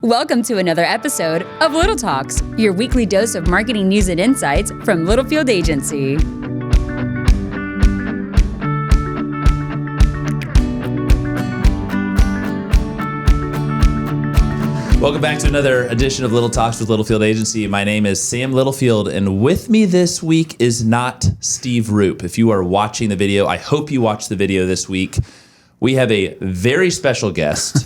Welcome to another episode of Little Talks, your weekly dose of marketing news and insights from Littlefield Agency. Welcome back to another edition of Little Talks with Littlefield Agency. My name is Sam Littlefield, and with me this week is not Steve Roop. If you are watching the video, I hope you watched the video this week. We have a very special guest,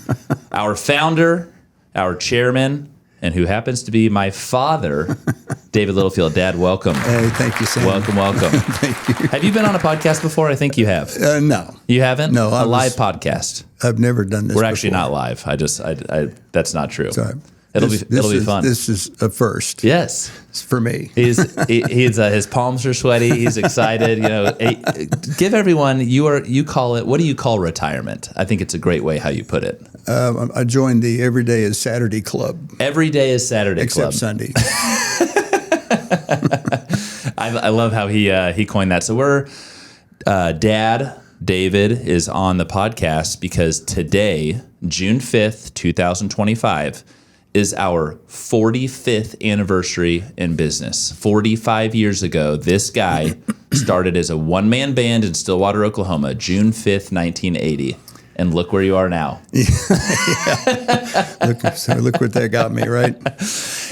our founder, our chairman, and who happens to be my father, David Littlefield. Dad, welcome. Hey, thank you, Sam. Welcome. Thank you. Have you been on a podcast before? I think you have. No. You haven't? No. A live podcast. I've never done this We're actually before. not live. That's not true. Sorry. It'll be fun. This is a first. Yes. For me. His palms are sweaty. He's excited. Give everyone you call it. What do you call retirement? I think it's a great way how you put it. I joined the Every Day is Saturday Club. Every day is Saturday Club. Except Sunday. I love how he coined that. So we're Dad David is on the podcast because today, June 5th, 2025, is our 45th anniversary in business. 45 years ago, this guy started as a one-man band in Stillwater, Oklahoma, June 5th, 1980. And look where you are now. Yeah. Look what that got me, right?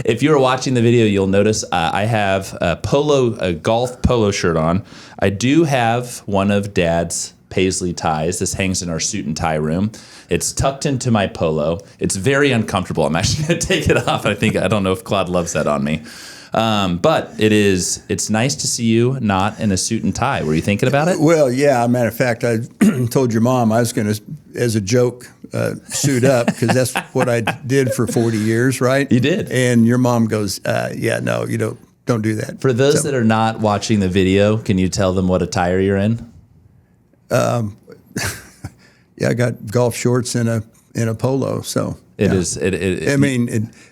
If you're watching the video, you'll notice I have a golf polo shirt on. I do have one of Dad's paisley ties. This hangs in our suit and tie room. It's tucked into my polo. It's very uncomfortable. I'm actually going to take it off. I don't know if Claude loves that on me. But it's nice to see you not in a suit and tie. Were you thinking about it? Well, yeah. Matter of fact, I told your mom I was going to, as a joke, suit up because that's what I did for 40 years, right? You did. And your mom goes, yeah, no, you don't do that. For those that are not watching the video, can you tell them what attire you're in? Yeah, I got golf shorts and a polo. So It yeah. is.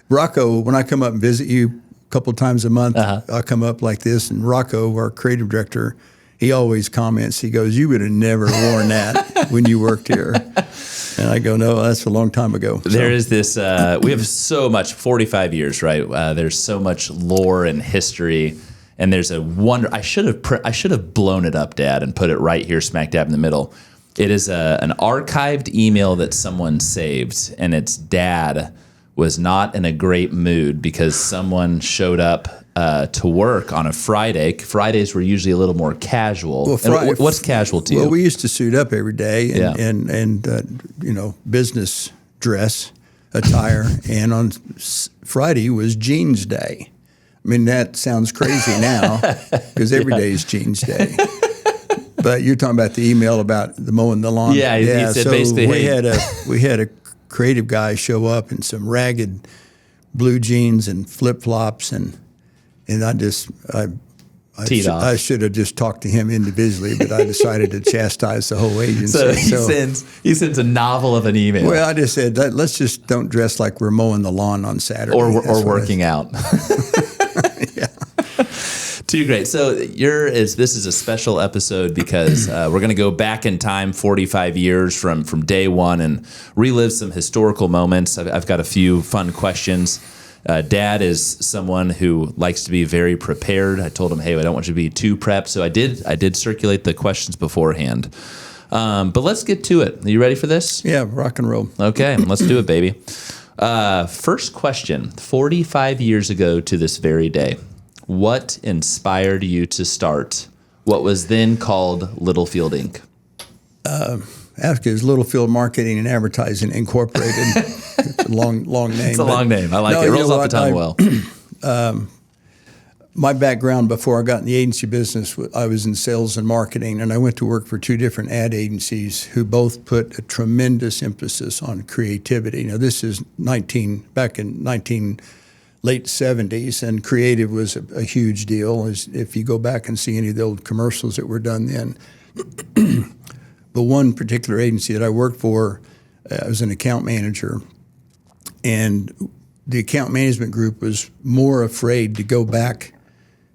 Rocco, when I come up and visit you a couple times a month, I'll come up like this. And Rocco, our creative director, he always comments. He goes, "You would have never worn that when you worked here." And I go, "No, that's a long time ago." There is this. We have so much. 45 years, right? There's so much lore and history. And there's a wonder. I should have blown it up, Dad, and put it right here, smack dab in the middle. It is an archived email that someone saved, and its dad was not in a great mood because someone showed up to work on a Friday. Fridays were usually a little more casual. Well, what's casual to you? Well, we used to suit up every day and business dress attire, and on Friday was jeans day. I mean, that sounds crazy now because every day is jeans day. But you're talking about the email about the mowing the lawn. Yeah, he said so basically, we had a creative guy show up in some ragged blue jeans and flip flops, and I should have just talked to him individually, but I decided to chastise the whole agency. So he sends a novel of an email. Well, I just said let's just don't dress like we're mowing the lawn on Saturday or working out. Yeah. Too great. So this is a special episode because we're going to go back in time 45 years from day one and relive some historical moments. I've got a few fun questions. Dad is someone who likes to be very prepared. I told him, hey, I don't want you to be too prepped. So I did circulate the questions beforehand. But let's get to it. Are you ready for this? Yeah, rock and roll. Okay, let's do it, baby. First question, 45 years ago to this very day, what inspired you to start what was then called Littlefield Inc? Ask is Littlefield Marketing and Advertising Incorporated. It's a long name. It's a long name. I like it. It rolls off the tongue well. My background before I got in the agency business, I was in sales and marketing, and I went to work for two different ad agencies who both put a tremendous emphasis on creativity. Now, this is back in late 70s, and creative was a huge deal. If you go back and see any of the old commercials that were done then. But one particular agency that I worked for, I was an account manager, and the account management group was more afraid to go back.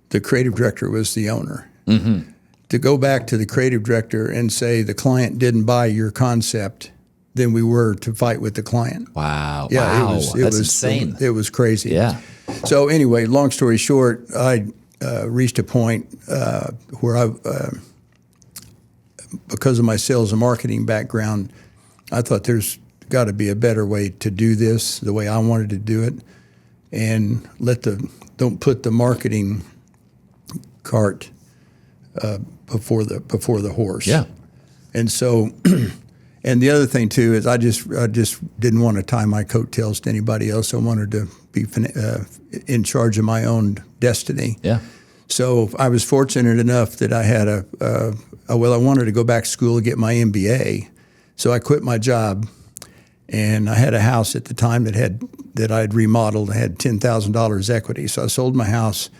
The creative director was the owner. Mm-hmm. To go back to the creative director and say the client didn't buy your concept than we were to fight with the client. Wow. Yeah, wow. It That's was insane. It was crazy. Yeah. So anyway, long story short, I reached a point where I, because of my sales and marketing background, I thought there's got to be a better way to do this the way I wanted to do it, and don't put the marketing cart before the horse. Yeah. And so, and the other thing too is I just didn't want to tie my coattails to anybody else. I wanted to be in charge of my own destiny. Yeah. So I was fortunate enough that I had I wanted to go back to school and get my MBA. So I quit my job, and I had a house at the time that I had remodeled. I had $10,000 equity. So I sold my house,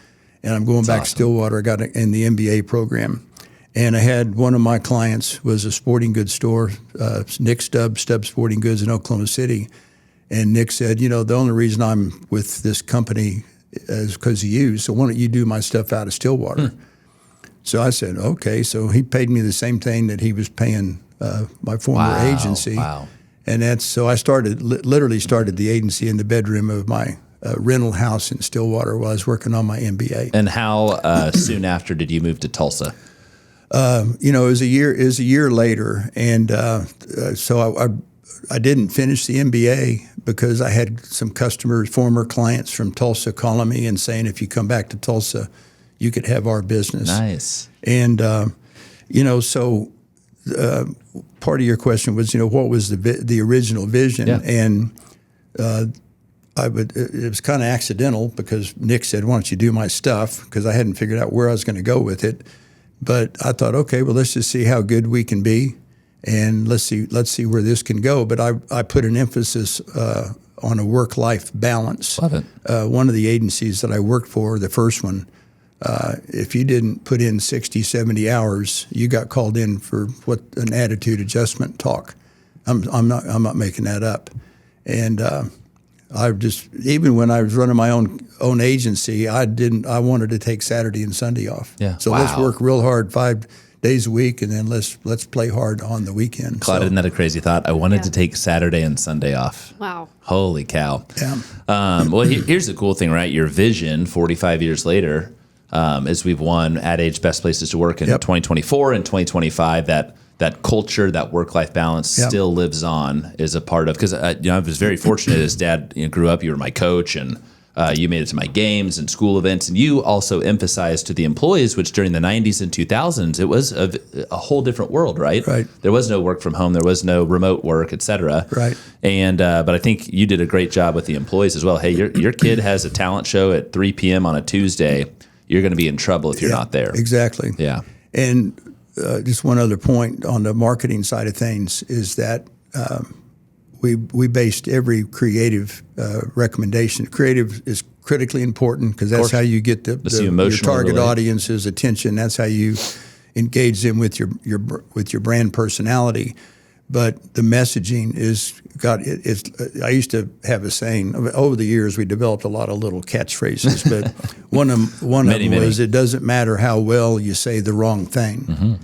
and I'm going back to Stillwater. I got in the MBA program. And I had one of my clients was a sporting goods store, Nick Stubb Sporting Goods in Oklahoma City. And Nick said, the only reason I'm with this company is because of you. So why don't you do my stuff out of Stillwater? So I said, okay. So he paid me the same thing that he was paying my former agency. Wow. And so I literally started the agency in the bedroom of my rental house in Stillwater while I was working on my MBA. And how soon after did you move to Tulsa? It was a year later, and so I didn't finish the MBA because I had some customers, former clients from Tulsa, calling me and saying, if you come back to Tulsa, you could have our business. Nice. And so part of your question was, what was the original vision? Yeah. And it was kind of accidental because Nick said, why don't you do my stuff? Because I hadn't figured out where I was going to go with it. But I thought, okay, well, let's just see how good we can be, and let's see where this can go. But I put an emphasis on a work-life balance. Love it. One of the agencies that I worked for, the first one, if you didn't put in 60, 70 hours, you got called in for an attitude adjustment talk. I'm not making that up. And even when I was running my own agency, I wanted to take Saturday and Sunday off. Yeah. So let's work real hard 5 days a week, and then let's play hard on the weekend. Claude, isn't that a crazy thought? I wanted to take Saturday and Sunday off. Wow. Holy cow. Yeah. Well, here's the cool thing, right? Your vision 45 years later, as we've won Ad Age Best Places to Work in 2024 and 2025, that culture, that work-life balance still lives on is a part of, because I was very fortunate as Dad grew up. You were my coach, and you made it to my games and school events, and you also emphasized to the employees, which during the 90s and 2000s, it was a whole different world, right? Right. There was no work from home. There was no remote work, et cetera. Right. And but I think you did a great job with the employees as well. Hey, your kid has a talent show at 3 p.m. on a Tuesday. You're going to be in trouble if you're not there. Exactly. Yeah. And just one other point on the marketing side of things is that we based every creative recommendation. Creative is critically important because that's how you get your target audience's attention. That's how you engage them with your brand personality. But the messaging I used to have a saying. Over the years, we developed a lot of little catchphrases, but one of them was, it doesn't matter how well you say the wrong thing. Mm-hmm.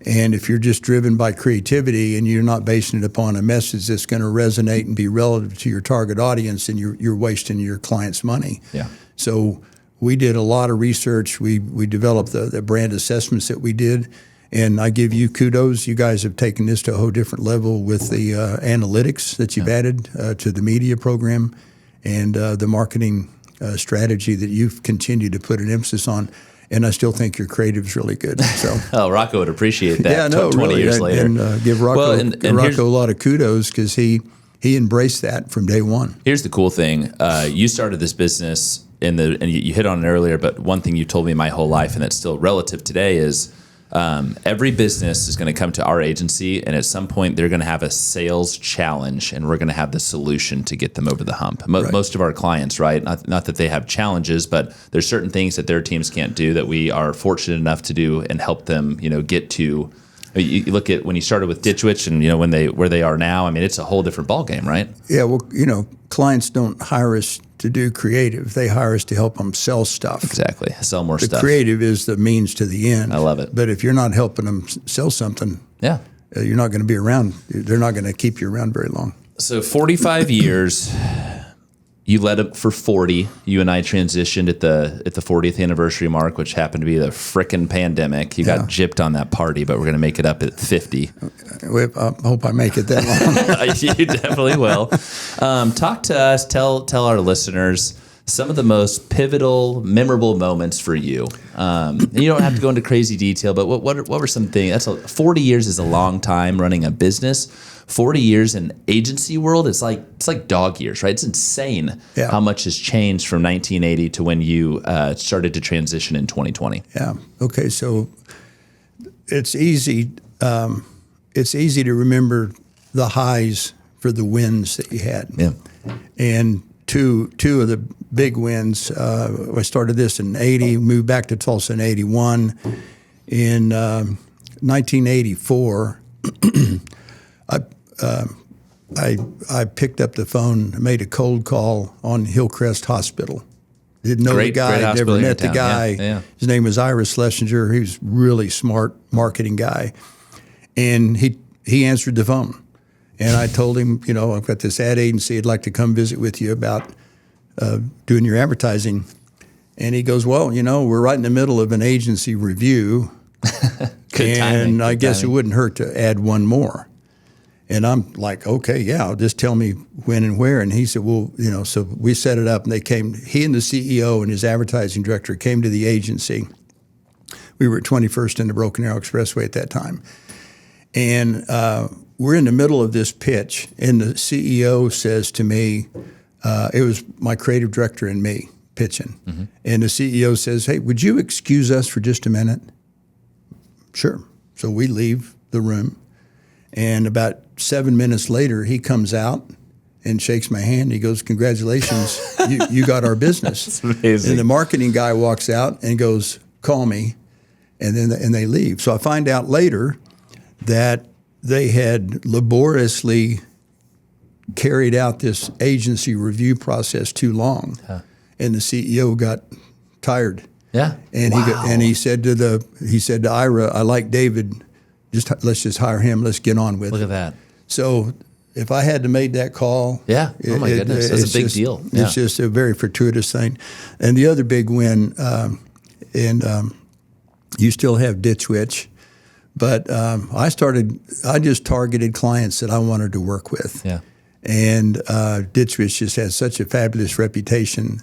And if you're just driven by creativity and you're not basing it upon a message that's going to resonate and be relative to your target audience, and you're wasting your client's money. Yeah. So we did a lot of research. We developed the brand assessments that we did. And I give you kudos. You guys have taken this to a whole different level with the analytics that you've added to the media program, and the marketing strategy that you've continued to put an emphasis on. And I still think your creative's really good. So, Rocco would appreciate that. Yeah, no, 20 really. years later. And give Rocco, Rocco a lot of kudos because he embraced that from day one. Here's the cool thing: you started this business and you hit on it earlier. But one thing you told me my whole life, and that's still relative today, is every business is going to come to our agency, and at some point they're going to have a sales challenge, and we're going to have the solution to get them over the hump. Most of our clients, right? Not that they have challenges, but there's certain things that their teams can't do that we are fortunate enough to do and help them, get to. You look at when you started with Ditch Witch and where they are now. I mean, it's a whole different ballgame, right? Yeah, well, clients don't hire us to do creative. They hire us to help them sell stuff. Exactly, sell more stuff. The creative is the means to the end. I love it. But if you're not helping them sell something, you're not going to be around. They're not going to keep you around very long. So 45 years. You led it for 40. You and I transitioned at the 40th anniversary mark, which happened to be the frickin' pandemic. You got gypped on that party, but we're going to make it up at 50. I hope I make it that long. You definitely will. Talk to us. Tell our listeners some of the most pivotal, memorable moments for you. And you don't have to go into crazy detail, but what were some things? 40 years is a long time running a business. 40 years in agency world, it's like dog years, right? It's insane how much has changed from 1980 to when you started to transition in 2020. Yeah. Okay. So it's easy. It's easy to remember the highs for the wins that you had. Yeah. And two of the big wins. I started this in 80, moved back to Tulsa in 81. In 1984. I picked up the phone, made a cold call on Hillcrest Hospital. Didn't know the guy, never met the guy. Yeah. His name was Ira Schlesinger. He was really smart marketing guy. And he answered the phone. And I told him, I've got this ad agency. I'd like to come visit with you about doing your advertising. And he goes, well, we're right in the middle of an agency review. Good timing. And I guess it wouldn't hurt to add one more. And I'm like, okay, yeah, just tell me when and where. And he said, well, so we set it up, and they came. He and the CEO and his advertising director came to the agency. We were at 21st and the Broken Arrow Expressway at that time. And we're in the middle of this pitch, and the CEO says to me, it was my creative director and me pitching. Mm-hmm. And the CEO says, hey, would you excuse us for just a minute? Sure. So we leave the room. And about 7 minutes later, he comes out and shakes my hand. He goes, congratulations, you got our business. That's amazing. And the marketing guy walks out and goes, call me. And then they leave. So I find out later that they had laboriously carried out this agency review process too long. Huh. And the CEO got tired. Yeah. And he said to Ira, I like David. Let's just hire him. Let's get on with it. Look at that. So if I had to make that call, oh my goodness, that's a big deal. Yeah. It's just a very fortuitous thing. And the other big win, you still have Ditch Witch, but I just targeted clients that I wanted to work with. Yeah. And Ditch Witch just has such a fabulous reputation.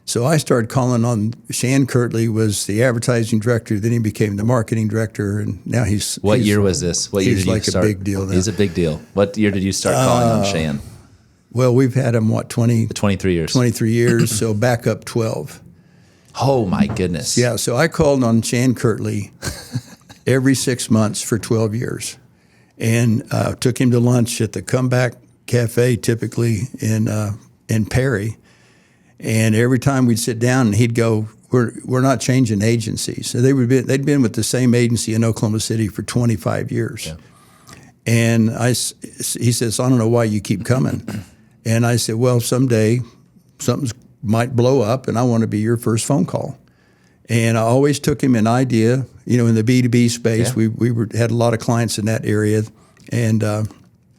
So I started calling on Shan Kirtley was the advertising director. Then he became the marketing director, and now he's. What year was this? What year did you start? He's like a big deal now. He's a big deal. What year did you start calling on Shan? Well, we've had him 23 years. 23 years. So back up 12. Oh my goodness. Yeah. So I called on Shan Kirtley every 6 months for 12 years, and took him to lunch at the Comeback Cafe, typically in Perry. And every time we'd sit down, and he'd go, "We're not changing agencies." So they'd been with the same agency in Oklahoma City for 25 years. Yeah. And he says, "I don't know why you keep coming." And I said, "Well, someday something might blow up, and I want to be your first phone call." And I always took him an idea, in the B2B space. Yeah. We had a lot of clients in that area, and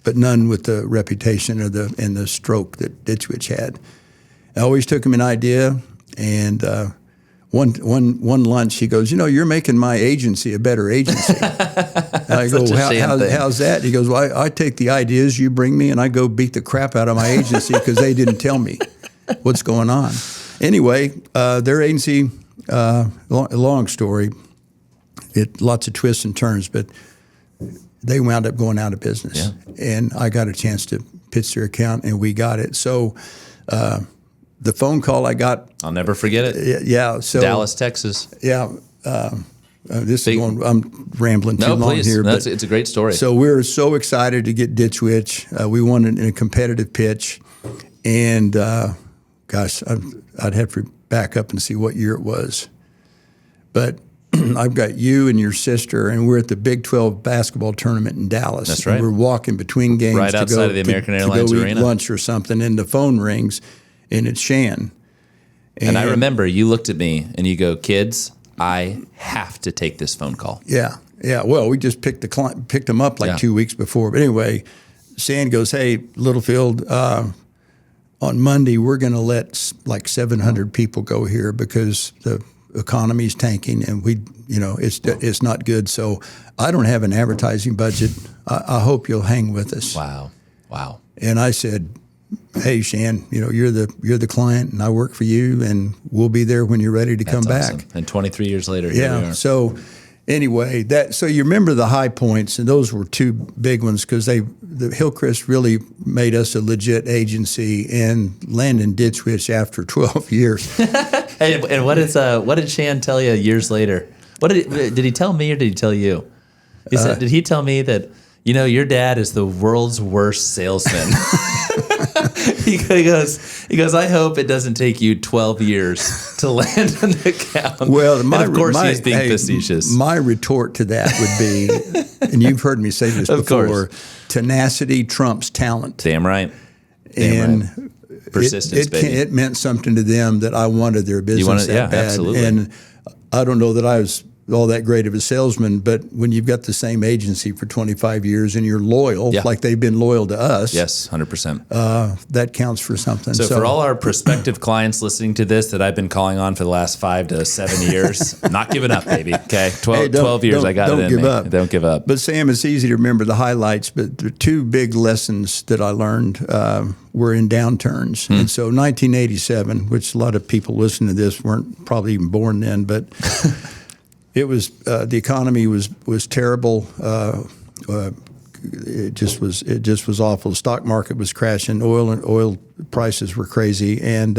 but none with the reputation and the stroke that Ditch Witch had. I always took him an idea, and one lunch he goes, "You're making my agency a better agency." And I go, how's that? He goes, "Well, I take the ideas you bring me, and I go beat the crap out of my agency because they didn't tell me what's going on." Anyway, their agency, long story, lots of twists and turns, but they wound up going out of business. Yeah. And I got a chance to pitch their account, and we got it. So the phone call I got, I'll never forget it. Yeah. So Dallas, Texas. Yeah. Is going. I'm rambling too long here. No, it's a great story. So we were so excited to get Ditch Witch. We won in a competitive pitch, and gosh, I'd have to back up and see what year it was, but I've got you and your sister, and we're at the Big 12 basketball tournament in Dallas. That's right. And we're walking between games right outside of the American Airlines Arena. Arena. Eat lunch or something, and the phone rings, and it's Shan. And I remember you looked at me and you go, "Kids, I have to take this phone call." Yeah. Yeah, well, we just picked them up like 2 weeks before. But anyway, Sand goes, "Hey, Littlefield, on Monday we're going to let like 700 people go here because the economy's tanking and it's not good. So I don't have an advertising budget. I hope you'll hang with us." Wow. And I said, "Hey, Shan, you're the client, and I work for you, and we'll be there when you're ready to come back." Awesome. And 23 years later, here we are. So anyway, so you remember the high points, and those were two big ones because the Hillcrest really made us a legit agency, and Landon Ditch Witch after 12 years. And what did Shan tell you years later? What did he tell me or did he tell you? He said, did he tell me that your dad is the world's worst salesman? He goes, "I hope it doesn't take you 12 years to land an account." Well, of course he's being facetious. My retort to that would be, and you've heard me say this before, tenacity trumps talent. Damn right. And persistence, baby. It meant something to them that I wanted their business that bad. Absolutely. And I don't know that I was all that great of a salesman, but when you've got the same agency for 25 years and you're loyal, like they've been loyal to us. Yes, 100%. That counts for something. So for all our prospective clients listening to this that I've been calling on for the last 5 to 7 years, not giving up, baby. Okay, 12 years, I got it in me. Don't give up. Don't give up. But Sam, it's easy to remember the highlights, but the two big lessons that I learned were in downturns. And so 1987, which a lot of people listening to this weren't probably even born then, but it was the economy was terrible. It just was awful. The stock market was crashing. Oil prices were crazy, and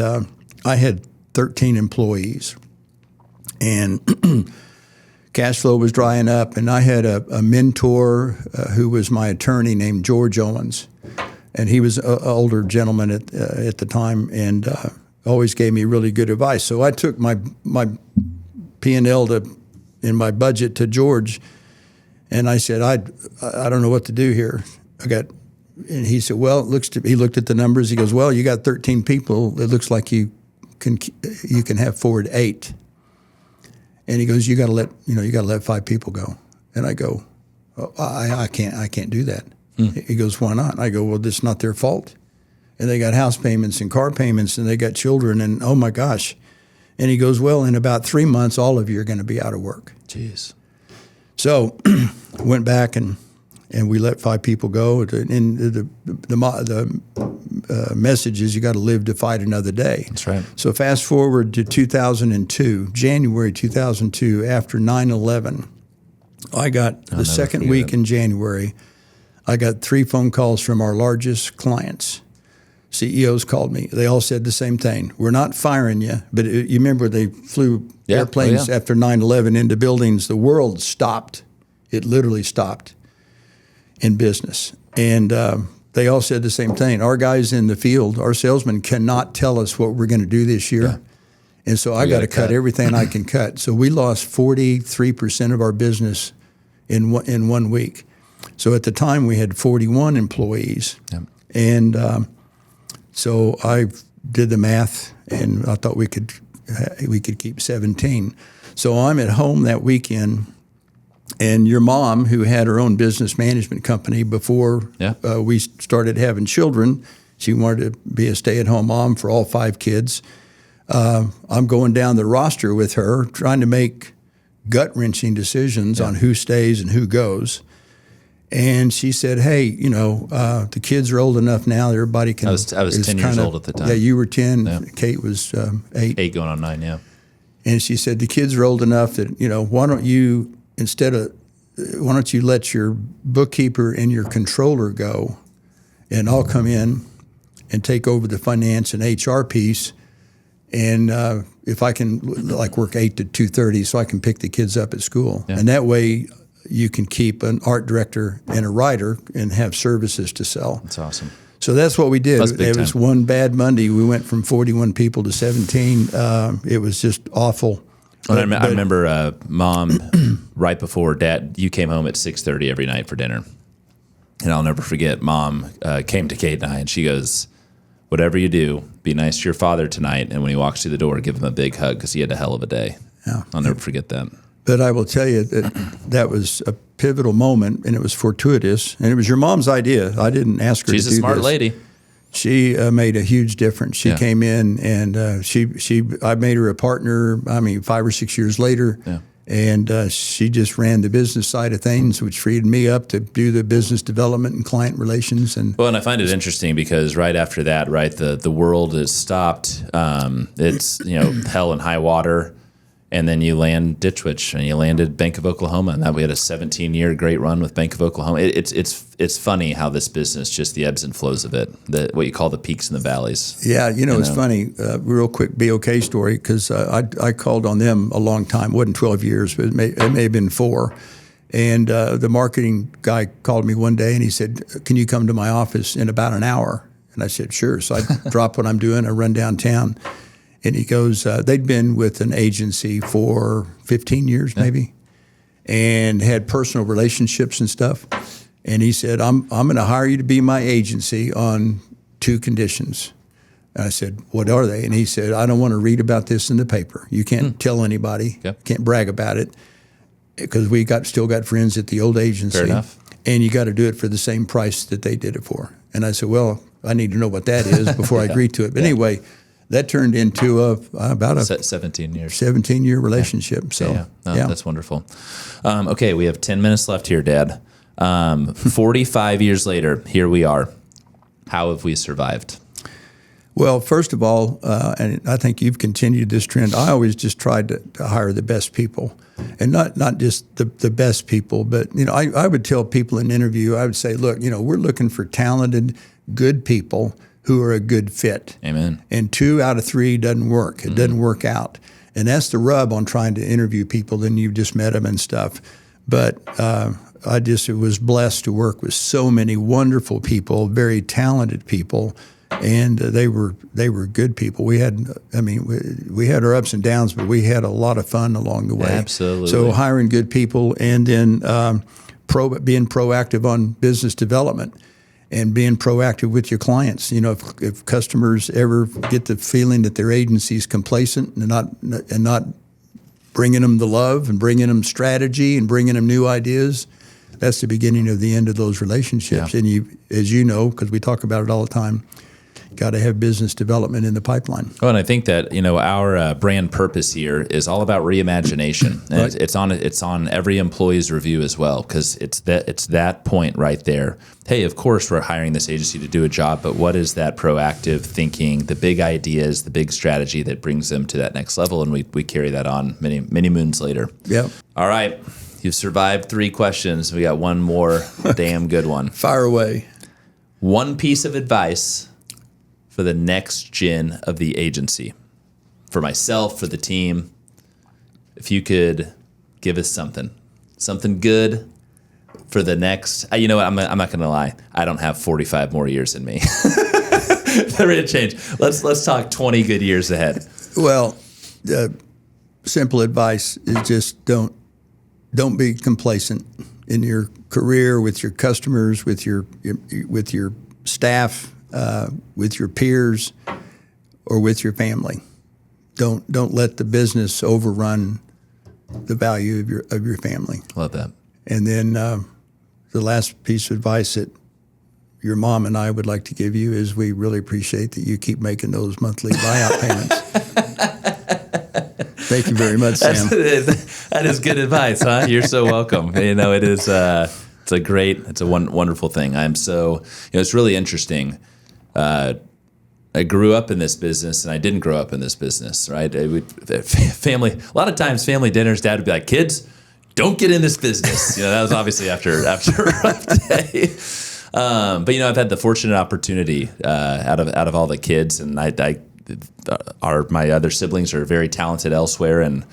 I had 13 employees, and cash flow was drying up. And I had a mentor who was my attorney named George Owens, and he was an older gentleman at the time, and always gave me really good advice. So I took my P&L in my budget to George, and I said, I don't know what to do here. And he said, well, he looked at the numbers. He goes, well, you got 13 people. It looks like you can have forward 8. And he goes, you got to let 5 people go. And I go, I can't do that. He goes, why not? I go, well, this is not their fault. And they got house payments and car payments, and they got children, and oh my gosh. And he goes, well, in about 3 months, all of you are going to be out of work. Jeez. So went back and we let 5 people go. And the message is you got to live to fight another day. That's right. So fast forward to 2002, January 2002, after 9/11, I got the second week in January, I got 3 phone calls from our largest clients. CEOs called me. They all said the same thing. We're not firing you, but you remember they flew airplanes after 9/11 into buildings. The world stopped. It literally stopped in business. And they all said the same thing. Our guys in the field, our salesmen cannot tell us what we're going to do this year. Yeah. And so I got to cut everything I can cut. So we lost 43% of our business in 1 week. So at the time we had 41 employees. Yep. And so I did the math, and I thought we could keep 17. So I'm at home that weekend, and your mom, who had her own business management company before we started having children, she wanted to be a stay-at-home mom for all 5 kids. I'm going down the roster with her, trying to make gut-wrenching decisions on who stays and who goes. And she said, hey, the kids are old enough now that everybody can. I was 10 years old at the time. Yeah, you were 10. Yeah. Kate was 8. 8 going on 9, yeah. And she said, the kids are old enough that, why don't you let your bookkeeper and your controller go, and I'll come in and take over the finance and HR piece. And if I can, work 8 to 2:30 so I can pick the kids up at school. Yeah. And that way you can keep an art director and a writer and have services to sell. That's awesome. So that's what we did. It was one bad Monday. We went from 41 people to 17. It was just awful. I remember Mom, right before Dad, you came home at 6:30 every night for dinner. And I'll never forget, Mom came to Kate and I, and she goes, whatever you do, be nice to your father tonight. And when he walks through the door, give him a big hug because he had a hell of a day. Yeah. I'll never forget that. But I will tell you that was a pivotal moment, and it was fortuitous, and it was your mom's idea. I didn't ask her to do this. She's a smart lady. She made a huge difference. She came in, and I made her a partner. 5 or 6 years later, and she just ran the business side of things, which freed me up to do the business development and client relations. And I find it interesting because right after that, right, the world is stopped. It's hell and high water. And then you land Ditch Witch, and you landed Bank of Oklahoma, and that we had a 17-year great run with Bank of Oklahoma. It's funny how this business, just the ebbs and flows of it, what you call the peaks and the valleys. Yeah, it's funny. Real quick, BOK story, because I called on them a long time. It wasn't 12 years, but it may have been 4. And the marketing guy called me one day, and he said, "Can you come to my office in about an hour?" And I said, "Sure." So I drop what I'm doing, I run downtown. And he goes, they'd been with an agency for 15 years maybe, and had personal relationships and stuff. And he said, I'm going to hire you to be my agency on 2 conditions. And I said, "What are they?" And he said, "I don't want to read about this in the paper. You can't tell anybody, can't brag about it, because we still got friends at the old agency. Fair enough. And you got to do it for the same price that they did it for." And I said, "Well, I need to know what that is before I agree to it." But anyway, that turned into about a 17-year relationship. So, that's wonderful. Okay, we have 10 minutes left here, Dad. 45 years later, here we are. How have we survived? Well, first of all, and I think you've continued this trend, I always just tried to hire the best people. And not just the best people, but, I would tell people in an interview, I would say, look, we're looking for talented, good people who are a good fit. Amen. And 2 out of 3 doesn't work. It doesn't work out. And that's the rub on trying to interview people. Then you've just met them and stuff. But I just was blessed to work with so many wonderful people, very talented people, and they were good people. We had our ups and downs, but we had a lot of fun along the way. Absolutely. So hiring good people, and then being proactive on business development. And being proactive with your clients. If customers ever get the feeling that their agency's complacent and not bringing them the love and bringing them strategy and bringing them new ideas, that's the beginning of the end of those relationships. Yeah. And you, as you know, because we talk about it all the time, got to have business development in the pipeline. Oh, and I think that our brand purpose here is all about reimagination. And right. It's on every employee's review as well, because it's that point right there. Hey, of course we're hiring this agency to do a job, but what is that proactive thinking, the big ideas, the big strategy that brings them to that next level? And we carry that on many moons later. Yep. All right, you've survived 3 questions. We got one more damn good one. Fire away. One piece of advice for the next gen of the agency, for myself, for the team. If you could give us something good for the next, you know what, I'm not going to lie. I don't have 45 more years in me. They're ready to change. Let's talk 20 good years ahead. Well, simple advice is just don't be complacent in your career, with your customers, with your staff, with your peers, or with your family. Don't let the business overrun the value of your family. Love that. And then the last piece of advice that your mom and I would like to give you is we really appreciate that you keep making those monthly buyout payments. Thank you very much, Sam. That is good advice, huh? You're so welcome. It is. It's a wonderful thing. I'm so. It's really interesting. I grew up in this business, and I didn't grow up in this business, right? Family. A lot of times, family dinners, Dad would be like, "Kids, don't get in this business." That was obviously after a rough day. But I've had the fortunate opportunity out of all the kids, and my other siblings are very talented elsewhere, and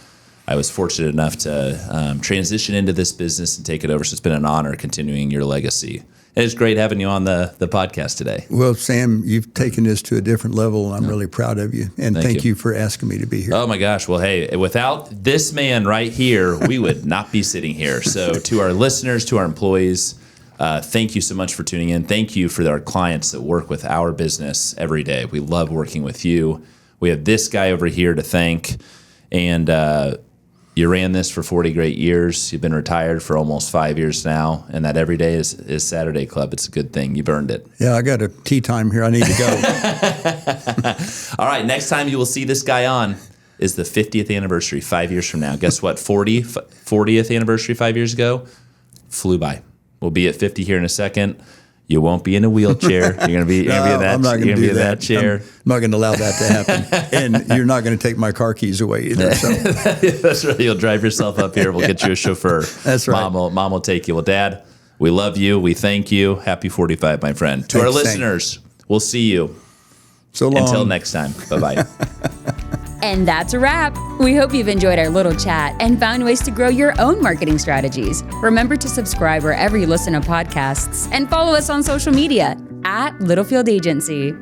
I was fortunate enough to transition into this business and take it over. So it's been an honor continuing your legacy. It's great having you on the podcast today. Well, Sam, you've taken this to a different level, and I'm really proud of you. And thank you for asking me to be here. Oh, my gosh. Well, hey, without this man right here, we would not be sitting here. So to our listeners, to our employees, thank you so much for tuning in. Thank you for our clients that work with our business every day. We love working with you. We have this guy over here to thank. And You ran this for 40 great years. You've been retired for almost 5 years now, and that every day is Saturday Club. It's a good thing. You've earned it. Yeah, I got a tea time here. I need to go. All right, next time you will see this guy on is the 50th anniversary 5 years from now. Guess what? 40th anniversary 5 years ago flew by. We'll be at 50 here in a second. You won't be in a wheelchair. You're going to be in that chair. I'm not going to allow that to happen. And you're not going to take my car keys away either. So. That's right. You'll drive yourself up here. We'll get you a chauffeur. That's right. Mom will take you. Well, Dad, we love you. We thank you. Happy 45, my friend. To our listeners, we'll see you. So long. Until next time. Bye-bye. And that's a wrap. We hope you've enjoyed our little chat and found ways to grow your own marketing strategies. Remember to subscribe wherever you listen to podcasts and follow us on social media @Littlefield Agency.